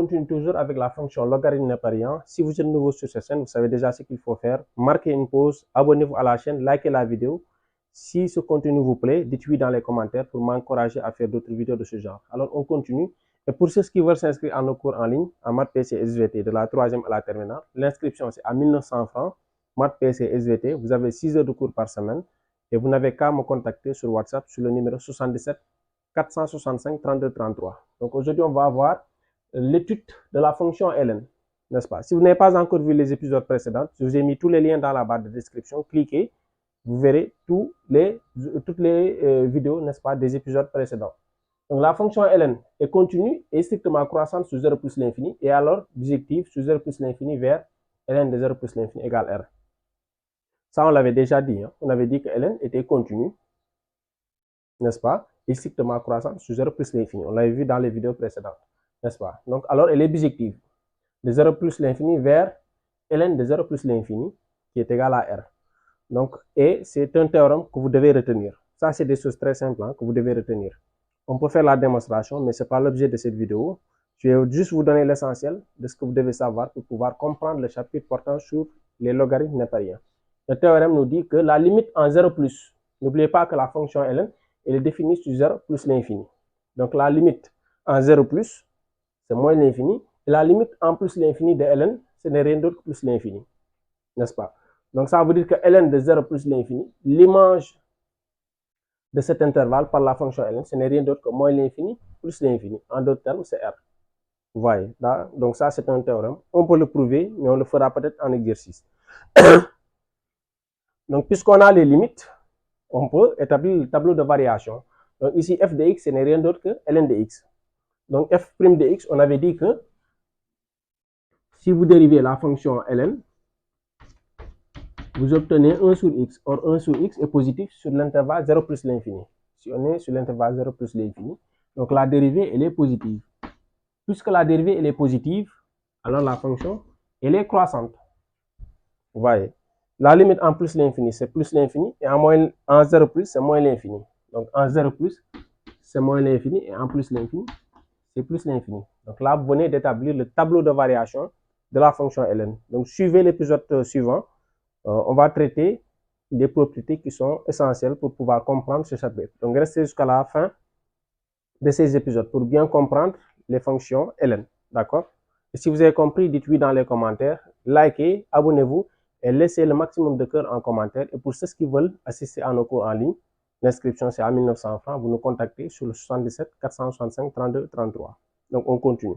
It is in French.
continue toujours avec la fonction logarithme népérien. Si vous êtes nouveau sur cette chaîne, vous savez déjà ce qu'il faut faire. Marquez une pause, abonnez-vous à la chaîne, likez la vidéo. Si ce contenu vous plaît, dites-oui dans les commentaires pour m'encourager à faire d'autres vidéos de ce genre. Alors, on continue. Et pour ceux qui veulent s'inscrire à nos cours en ligne, en maths PC SVT de la 3e à la terminale, l'inscription c'est à 1900 francs. Maths PC SVT, vous avez 6 heures de cours par semaine et vous n'avez qu'à me contacter sur WhatsApp sur le numéro 77 465 32 33. Donc aujourd'hui, on va voir l'étude de la fonction ln, n'est-ce pas? Si vous n'avez pas encore vu les épisodes précédents, je vous ai mis tous les liens dans la barre de description. Cliquez, vous verrez toutes les vidéos, n'est-ce pas, des épisodes précédents. Donc la fonction ln est continue et strictement croissante sur 0 plus l'infini et alors bijective sur 0 plus l'infini vers ln de 0 plus l'infini égale r. Ça, on l'avait déjà dit. Hein? On avait dit que ln était continue, n'est-ce pas, et strictement croissante sur 0 plus l'infini. On l'avait vu dans les vidéos précédentes, n'est-ce pas? Donc, alors, elle est bijective de 0 plus l'infini vers ln de 0 plus l'infini, qui est égal à r. Donc, et c'est un théorème que vous devez retenir. Ça, c'est des choses très simples hein, que vous devez retenir. On peut faire la démonstration, mais ce n'est pas l'objet de cette vidéo. Je vais juste vous donner l'essentiel de ce que vous devez savoir pour pouvoir comprendre le chapitre portant sur les logarithmes népériens. Le théorème nous dit que la limite en 0 plus, n'oubliez pas que la fonction ln, elle est définie sur 0 plus l'infini. Donc la limite en 0 plus, c'est moins l'infini. Et la limite en plus l'infini de ln, ce n'est rien d'autre que plus l'infini. N'est-ce pas? Donc ça veut dire que ln de 0 plus l'infini, l'image de cet intervalle par la fonction ln, ce n'est rien d'autre que moins l'infini plus l'infini. En d'autres termes, c'est r. Vous voyez, là, donc ça c'est un théorème. On peut le prouver, mais on le fera peut-être en exercice. Donc puisqu'on a les limites, on peut établir le tableau de variation. Donc ici, f de x, ce n'est rien d'autre que ln de x. Donc f' de x, on avait dit que si vous dérivez la fonction ln, vous obtenez 1 sur x. Or, 1 sur x est positif sur l'intervalle 0 plus l'infini. Si on est sur l'intervalle 0 plus l'infini, donc la dérivée, elle est positive. Puisque la dérivée, elle est positive, alors la fonction, elle est croissante. Vous voyez, la limite en plus l'infini, c'est plus l'infini, et en 0 plus, c'est moins l'infini. Donc en 0 plus, c'est moins l'infini, et en plus l'infini, c'est plus l'infini. Donc là, vous venez d'établir le tableau de variation de la fonction ln. Donc suivez l'épisode suivant. On va traiter des propriétés qui sont essentielles pour pouvoir comprendre ce chapitre. Donc restez jusqu'à la fin de ces épisodes pour bien comprendre les fonctions ln. D'accord? Et si vous avez compris, dites-oui dans les commentaires, likez, abonnez-vous et laissez le maximum de cœur en commentaire. Et pour ceux qui veulent assister à nos cours en ligne, l'inscription c'est à 1900 francs. Vous nous contactez sur le 77 465 32 33. Donc on continue.